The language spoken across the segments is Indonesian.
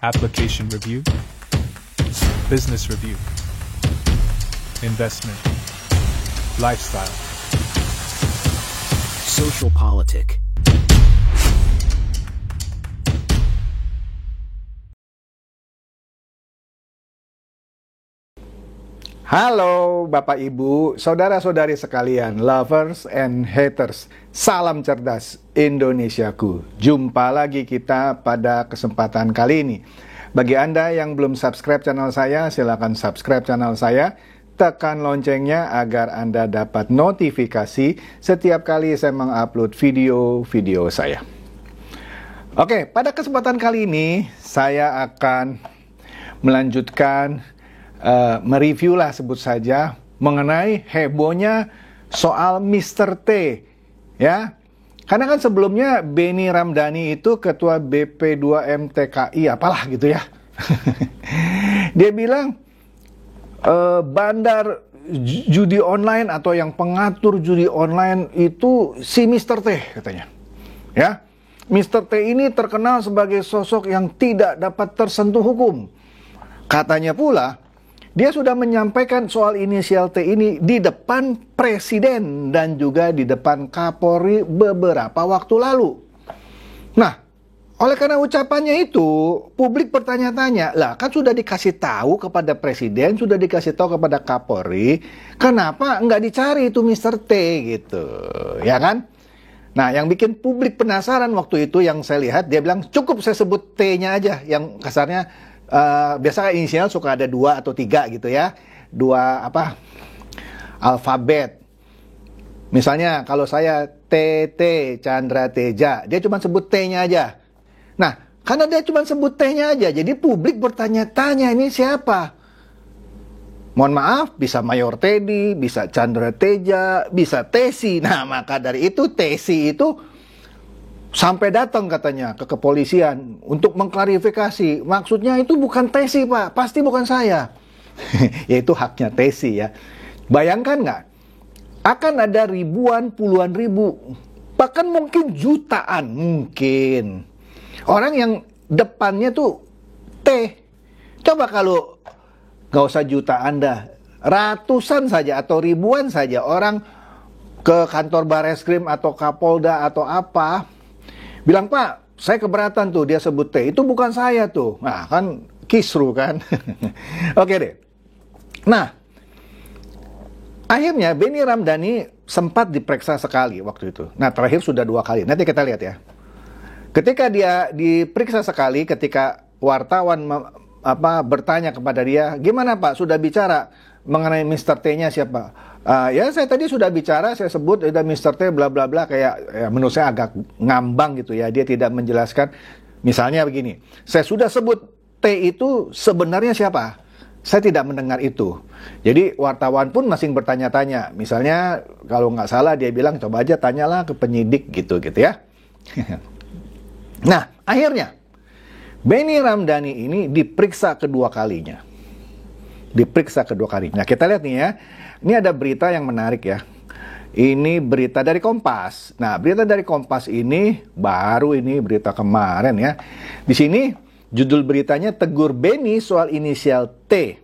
application review, business review, investment, lifestyle, social politic. Halo Bapak Ibu, saudara-saudari sekalian, lovers and haters. Salam cerdas Indonesiaku. Jumpa lagi kita pada kesempatan kali ini. Bagi Anda yang belum subscribe channel saya, silakan subscribe channel saya. Tekan loncengnya agar Anda dapat notifikasi setiap kali saya mengupload video-video saya. Oke, pada kesempatan kali ini saya akan melanjutkan mereview lah sebut saja mengenai hebohnya soal Mr. T, ya. Karena kan sebelumnya Benny Ramdhani itu ketua BP2M TKI apalah gitu ya. Dia bilang bandar judi online atau yang pengatur judi online itu si Mr. T katanya. Ya. Mr. T ini terkenal sebagai sosok yang tidak dapat tersentuh hukum. Katanya pula dia sudah menyampaikan soal inisial T ini di depan Presiden dan juga di depan Kapolri beberapa waktu lalu. Nah, oleh karena ucapannya itu, publik bertanya-tanya, lah kan sudah dikasih tahu kepada Presiden, sudah dikasih tahu kepada Kapolri, kenapa nggak dicari itu Mr. T gitu, ya kan? Nah, yang bikin publik penasaran waktu itu yang saya lihat, dia bilang cukup saya sebut T-nya aja, yang kasarnya biasa inisial suka ada 2 atau 3 gitu ya, 2 alfabet. Misalnya kalau saya TT Chandra Teja, dia cuma sebut T-nya aja. Nah, karena dia cuma sebut T-nya aja, jadi publik bertanya-tanya ini siapa? Mohon maaf, bisa Mayor Teddy, bisa Chandra Teja, bisa Tesi. Nah, maka dari itu Tesi itu sampai datang katanya ke kepolisian untuk mengklarifikasi. Maksudnya itu bukan Tesi, Pak. Pasti bukan saya. Yaitu haknya Tesi ya. Bayangkan nggak? Akan ada ribuan, puluhan ribu, bahkan mungkin jutaan mungkin orang yang depannya tuh T. Coba kalau nggak usah jutaan dah, ratusan saja atau ribuan saja orang ke kantor Bareskrim atau Kapolda atau apa, bilang, Pak, saya keberatan tuh dia sebut T. Itu bukan saya tuh. Nah, kan kisru kan. Oke deh. Nah, akhirnya Benny Ramdhani sempat diperiksa sekali waktu itu. Nah, terakhir sudah 2 kali. Nanti kita lihat ya. Ketika dia diperiksa sekali, ketika wartawan bertanya kepada dia, gimana Pak, sudah bicara mengenai Mr. T-nya siapa? Ya saya tadi sudah bicara, saya sebut ada Mr. T bla bla bla, kayak ya, menurut saya agak ngambang gitu ya, dia tidak menjelaskan. Misalnya begini, saya sudah sebut T itu sebenarnya siapa? Saya tidak mendengar itu. Jadi wartawan pun masih bertanya-tanya. Misalnya kalau nggak salah dia bilang coba aja tanyalah ke penyidik gitu ya. Nah akhirnya Benny Ramdhani ini diperiksa kedua kalinya. Nah kita lihat nih ya. Ini ada berita yang menarik ya. Ini berita dari Kompas. Nah, berita dari Kompas ini baru ini berita kemarin ya. Di sini judul beritanya tegur Benny soal inisial T.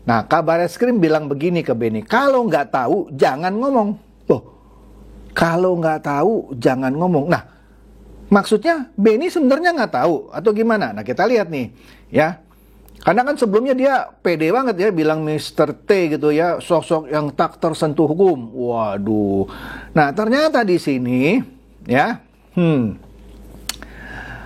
Nah, Kabareskrim bilang begini ke Benny, kalau nggak tahu jangan ngomong. Loh, kalau nggak tahu jangan ngomong. Nah, maksudnya Benny sebenarnya nggak tahu atau gimana? Nah, kita lihat nih ya. Karena kan sebelumnya dia pede banget ya bilang Mr. T gitu ya, sosok yang tak tersentuh hukum. Waduh. Nah, ternyata di sini ya,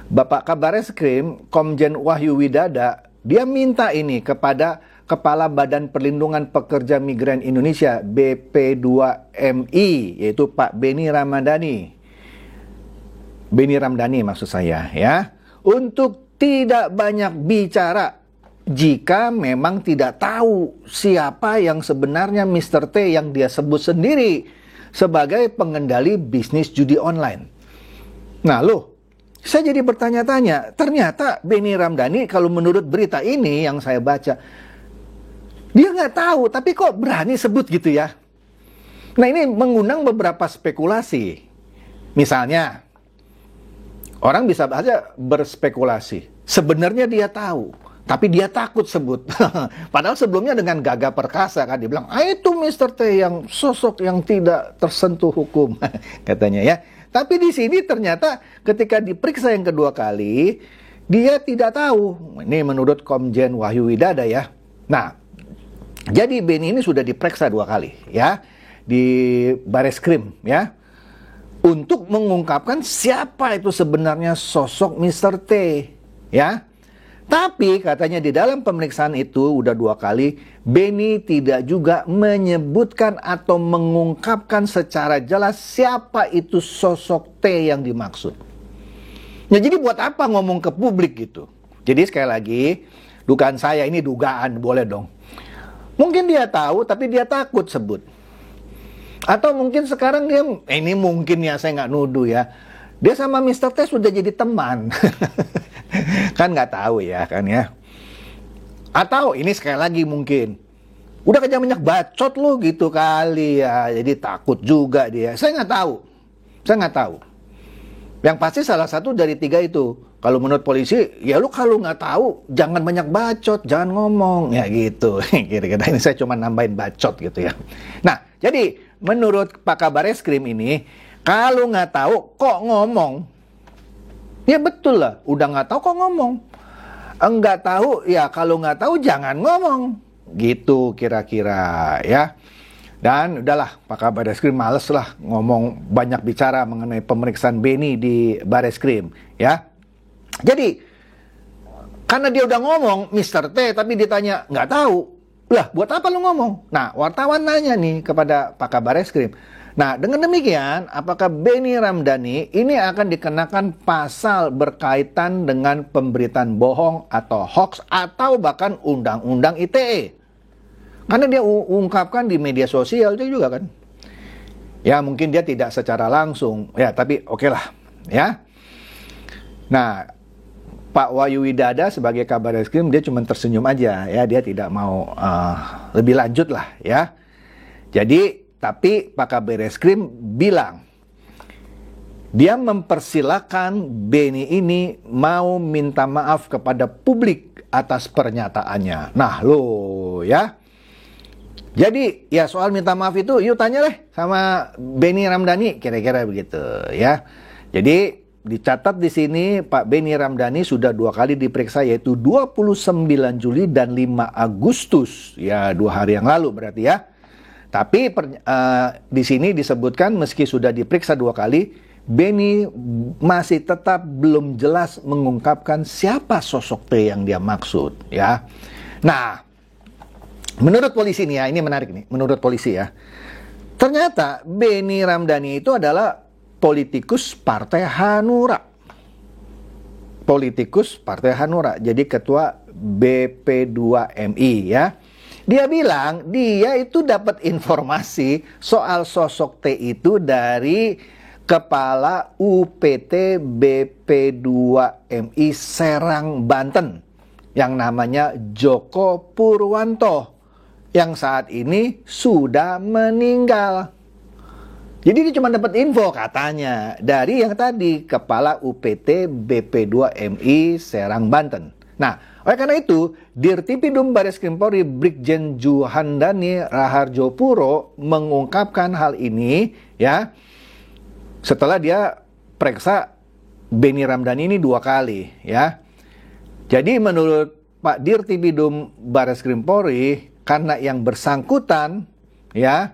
Bapak Kabareskrim Komjen Wahyu Widada, dia minta ini kepada Kepala Badan Perlindungan Pekerja Migran Indonesia BP2MI, yaitu Pak Benny Ramdhani. Benny Ramdhani maksud saya ya, untuk tidak banyak bicara jika memang tidak tahu siapa yang sebenarnya Mr. T yang dia sebut sendiri sebagai pengendali bisnis judi online. Nah loh, saya jadi bertanya-tanya, ternyata Benny Ramdhani kalau menurut berita ini yang saya baca, dia nggak tahu tapi kok berani sebut gitu ya. Nah ini mengundang beberapa spekulasi. Misalnya, orang bisa saja berspekulasi. Sebenarnya dia tahu, tapi dia takut sebut. Padahal sebelumnya dengan gagah perkasa kan dia bilang, itu Mr. T yang sosok yang tidak tersentuh hukum, katanya ya. Tapi di sini ternyata ketika diperiksa yang kedua kali, dia tidak tahu. Ini menurut Komjen Wahyu Widada ya. Nah, jadi Beni ini sudah diperiksa 2 kali ya di Bareskrim ya, untuk mengungkapkan siapa itu sebenarnya sosok Mr. T ya. Tapi katanya di dalam pemeriksaan itu udah 2 kali, Beni tidak juga menyebutkan atau mengungkapkan secara jelas siapa itu sosok T yang dimaksud. Ya jadi buat apa ngomong ke publik gitu? Jadi sekali lagi, dugaan saya ini dugaan, boleh dong. Mungkin dia tahu tapi dia takut sebut. Atau mungkin sekarang dia, ini mungkin ya saya nggak nuduh ya, dia sama Mr. T sudah jadi teman. Kan nggak tahu ya kan ya. Atau ini sekali lagi mungkin, udah kerja banyak bacot lu gitu kali ya, jadi takut juga dia. Saya nggak tahu. Yang pasti salah satu dari 3 itu. Kalau menurut polisi, ya lu kalau nggak tahu, jangan banyak bacot, jangan ngomong. Ya gitu, kira-kira ini saya cuma nambahin bacot gitu ya. Nah, jadi menurut Pak Kabar Eskrim ini, kalau nggak tahu kok ngomong, ya betul lah, udah nggak tahu kok ngomong. Enggak tahu, ya kalau nggak tahu jangan ngomong. Gitu kira-kira ya. Dan udahlah, Pak Kabar Eskrim males lah ngomong banyak bicara mengenai pemeriksaan Beni di Bareskrim ya. Jadi, karena dia udah ngomong Mr. T tapi ditanya nggak tahu. Lah, buat apa lu ngomong? Nah, wartawan nanya nih kepada Pak Kabar Eskrim. Nah, dengan demikian, apakah Beni Ramdhani ini akan dikenakan pasal berkaitan dengan pemberitaan bohong atau hoax atau bahkan undang-undang ITE? Karena dia ungkapkan di media sosial itu juga kan. Ya, mungkin dia tidak secara langsung. Ya, tapi oke lah. Ya. Nah, Pak Wahyu Widada sebagai Kabar Eskrim dia cuma tersenyum aja ya, dia tidak mau lebih lanjut lah ya. Jadi tapi Pak Kabar Eskrim bilang dia mempersilahkan Beni ini mau minta maaf kepada publik atas pernyataannya. Nah lo ya. Jadi ya soal minta maaf itu yuk tanya deh sama Beni Ramdhani, kira-kira begitu ya. Jadi dicatat di sini Pak Beni Ramdhani sudah 2 kali diperiksa, yaitu 29 Juli dan 5 Agustus. Ya 2 hari yang lalu berarti ya. Tapi di sini disebutkan meski sudah diperiksa 2 kali, Beni masih tetap belum jelas mengungkapkan siapa sosok T yang dia maksud ya. Nah, menurut polisi nih ya, ini menarik nih, menurut polisi ya. Ternyata Beni Ramdhani itu adalah politikus Partai Hanura. Politikus Partai Hanura, jadi ketua BP2MI ya. Dia bilang dia itu dapat informasi soal sosok T itu dari Kepala UPT BP2MI Serang, Banten, yang namanya Joko Purwanto, yang saat ini sudah meninggal. Jadi dia cuma dapat info katanya dari yang tadi Kepala UPT BP2MI Serang, Banten. Nah, oleh karena itu Dirtipidum Bareskrim Polri Brigjen Juhandani Raharjopuro mengungkapkan hal ini ya, setelah dia periksa Beni Ramdhani ini 2 kali ya. Jadi menurut Pak Dirtipidum Bareskrim Polri, karena yang bersangkutan ya,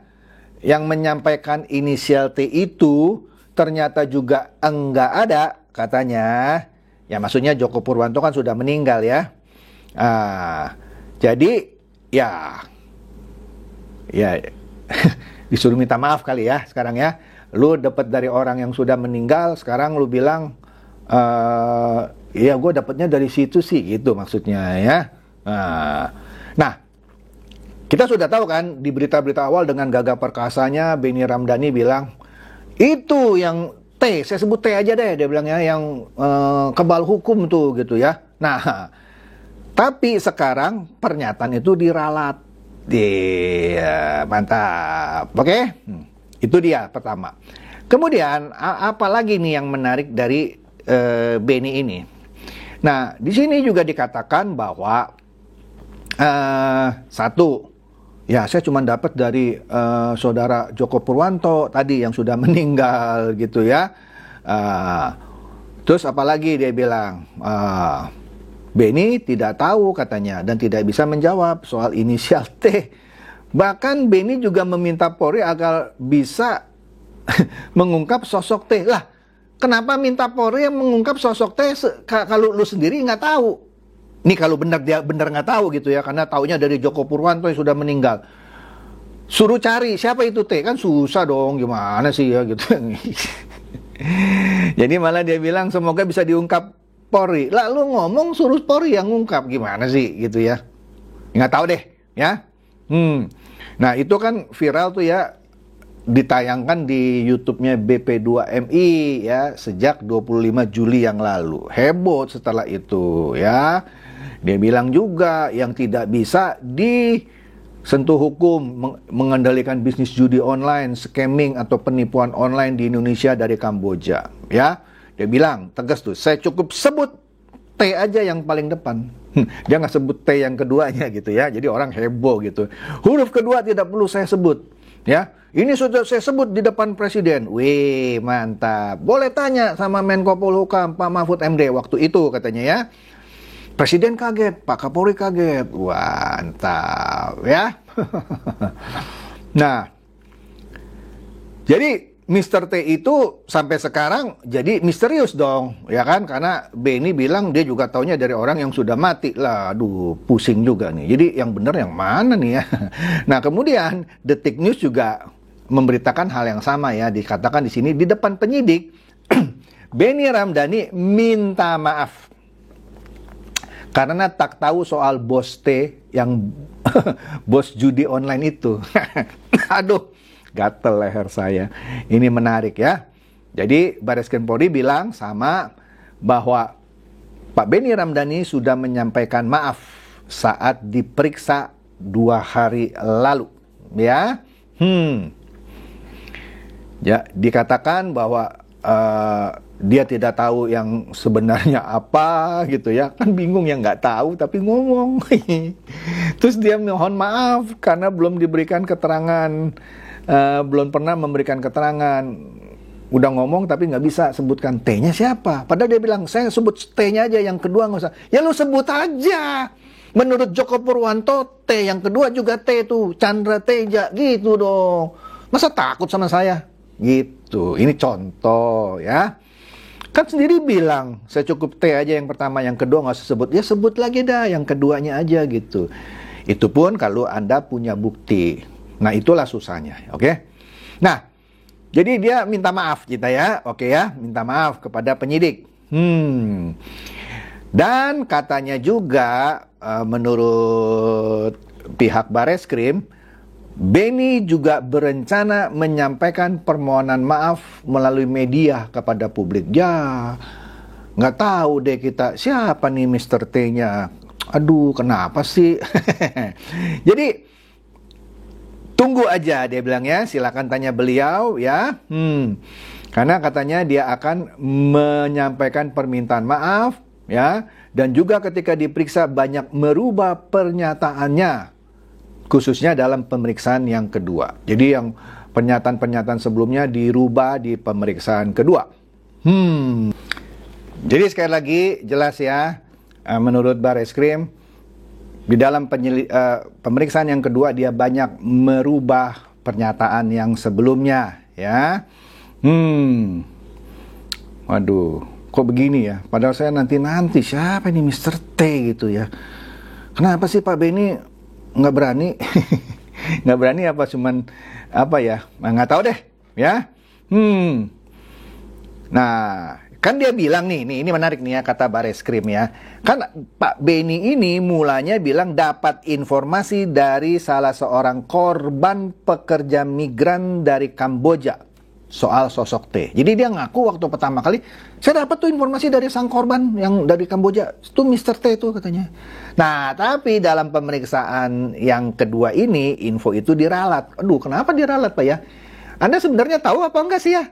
yang menyampaikan inisial T itu ternyata juga enggak ada katanya. Ya maksudnya Joko Purwanto kan sudah meninggal ya. Jadi ya disuruh minta maaf kali ya sekarang ya. Lu dapat dari orang yang sudah meninggal, sekarang lu bilang ya gue dapatnya dari situ sih, gitu maksudnya ya. Nah, kita sudah tahu kan di berita-berita awal dengan gagah perkasanya Beni Ramdhani bilang itu yang T, saya sebut T aja deh, dia bilang ya, yang kebal hukum tuh gitu ya. Nah, tapi sekarang pernyataan itu diralat. Iya, mantap. Oke? Itu dia pertama. Kemudian, apa lagi nih yang menarik dari Beni ini? Nah, di sini juga dikatakan bahwa satu, ya saya cuma dapat dari saudara Joko Purwanto tadi yang sudah meninggal gitu ya. Terus apalagi dia bilang, Beni tidak tahu katanya dan tidak bisa menjawab soal inisial T. Bahkan Beni juga meminta Polri agar bisa mengungkap sosok T. Lah, kenapa minta Polri yang mengungkap sosok T kalau lu sendiri nggak tahu? Ini kalau benar dia benar nggak tahu gitu ya, karena taunya dari Joko Purwanto yang sudah meninggal. Suruh cari siapa itu T, kan susah dong, gimana sih ya gitu. Jadi malah dia bilang semoga bisa diungkap Polri. Lalu ngomong suruh Polri yang ngungkap, gimana sih gitu ya? Nggak tahu deh ya. Nah itu kan viral tuh ya, ditayangkan di YouTube-nya BP2MI ya sejak 25 Juli yang lalu. Heboh setelah itu ya. Dia bilang juga yang tidak bisa disentuh hukum mengendalikan bisnis judi online, scamming atau penipuan online di Indonesia dari Kamboja ya. Dia bilang tegas tuh, saya cukup sebut T aja yang paling depan. Dia nggak sebut T yang keduanya gitu ya. Jadi orang heboh gitu. Huruf kedua tidak perlu saya sebut ya. Ini sudah saya sebut di depan Presiden. Wih, mantap. Boleh tanya sama Menko Polhukam, Pak Mahfud MD waktu itu katanya ya. Presiden kaget, Pak Kapolri kaget. Wah, mantap ya. Nah, jadi Mr. T itu sampai sekarang jadi misterius dong, ya kan? Karena Beni bilang dia juga taunya dari orang yang sudah mati lah. Aduh, pusing juga nih. Jadi yang benar yang mana nih ya? Nah, kemudian Detik News juga memberitakan hal yang sama ya. Dikatakan di sini di depan penyidik, Beni Ramdhani minta maaf karena tak tahu soal bos T yang bos judi online itu. Aduh, gatel leher saya. Ini menarik ya. Jadi Barreskrim Polri bilang sama bahwa Pak Beni Ramdhani sudah menyampaikan maaf saat diperiksa 2 hari lalu. Ya. Ya, dikatakan bahwa dia tidak tahu yang sebenarnya apa gitu ya. Kan bingung ya, nggak tahu tapi ngomong. Terus dia mohon maaf karena belum diberikan keterangan, belum pernah memberikan keterangan. Udah ngomong tapi nggak bisa sebutkan T-nya siapa. Padahal dia bilang, saya sebut T-nya aja, yang kedua nggak usah. Ya lu sebut aja. Menurut Joko Purwanto, T yang kedua juga T tuh, Chandra Teja gitu dong. Masa takut sama saya? Gitu. Ini contoh ya. Kan sendiri bilang, saya cukup T aja yang pertama, yang kedua nggak usah sebut. Ya sebut lagi dah yang keduanya aja gitu. Itu pun kalau Anda punya bukti. Nah itulah susahnya, oke? Nah, jadi dia minta maaf kita ya, oke ya? Minta maaf kepada penyidik. Dan katanya juga menurut pihak Barreskrim, Beni juga berencana menyampaikan permohonan maaf melalui media kepada publik. Ya, nggak tahu deh kita siapa nih Mr. T-nya. Aduh, kenapa sih? Jadi tunggu aja, dia bilang ya. Silakan tanya beliau ya. Karena katanya dia akan menyampaikan permintaan maaf ya. Dan juga ketika diperiksa banyak merubah pernyataannya, khususnya dalam pemeriksaan yang kedua. Jadi yang pernyataan-pernyataan sebelumnya dirubah di pemeriksaan kedua. Jadi sekali lagi jelas ya, menurut Barreskrim, di dalam pemeriksaan yang kedua dia banyak merubah pernyataan yang sebelumnya ya. Waduh, kok begini ya? Padahal saya nanti siapa ini Mr. T gitu ya. Kenapa sih Pak Beni nggak berani? Nggak berani apa cuman apa ya? Nggak tahu deh ya. Nah, kan dia bilang nih, ini menarik nih ya kata Barreskrim ya. Kan Pak Beni ini mulanya bilang dapat informasi dari salah seorang korban pekerja migran dari Kamboja soal sosok T. Jadi dia ngaku waktu pertama kali, saya dapat tuh informasi dari sang korban yang dari Kamboja, itu Mr. T tuh katanya. Nah, tapi dalam pemeriksaan yang kedua ini, info itu diralat. Aduh, kenapa diralat Pak ya? Anda sebenarnya tahu apa enggak sih ya?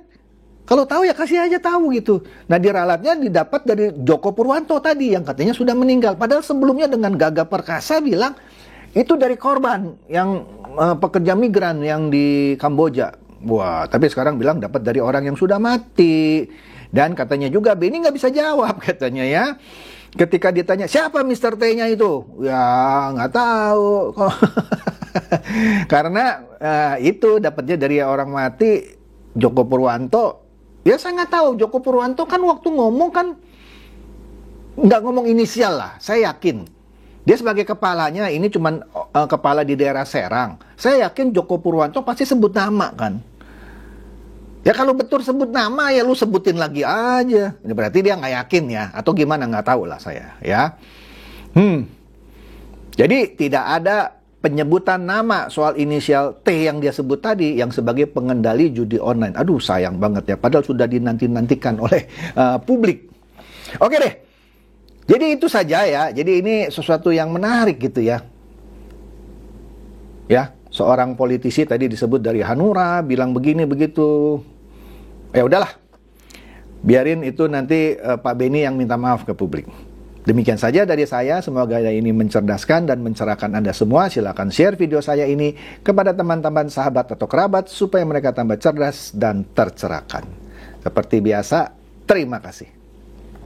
Kalau tahu ya kasih aja tahu gitu. Nah, diralatnya didapat dari Joko Purwanto tadi yang katanya sudah meninggal. Padahal sebelumnya dengan gagah perkasa bilang itu dari korban yang pekerja migran yang di Kamboja. Wah, tapi sekarang bilang dapat dari orang yang sudah mati. Dan katanya juga Benny nggak bisa jawab katanya ya. Ketika ditanya siapa Mr. T-nya itu, ya nggak tahu. Karena itu dapatnya dari orang mati Joko Purwanto. Ya saya nggak tahu, Joko Purwanto kan waktu ngomong kan nggak ngomong inisial lah, saya yakin. Dia sebagai kepalanya, ini cuman kepala di daerah Serang. Saya yakin Joko Purwanto pasti sebut nama kan. Ya kalau betul sebut nama ya lu sebutin lagi aja. Berarti dia nggak yakin ya, atau gimana nggak tahu lah saya ya. Jadi tidak ada penyebutan nama soal inisial T yang dia sebut tadi yang sebagai pengendali judi online. Aduh sayang banget ya, padahal sudah dinanti-nantikan oleh publik. Oke deh, jadi itu saja ya. Jadi ini sesuatu yang menarik gitu ya. Ya, seorang politisi tadi disebut dari Hanura bilang begini begitu. Ya udahlah, biarin itu nanti Pak Benny yang minta maaf ke publik. Demikian saja dari saya, semoga ini mencerdaskan dan mencerahkan Anda semua. Silakan share video saya ini kepada teman-teman, sahabat atau kerabat supaya mereka tambah cerdas dan tercerahkan. Seperti biasa, terima kasih.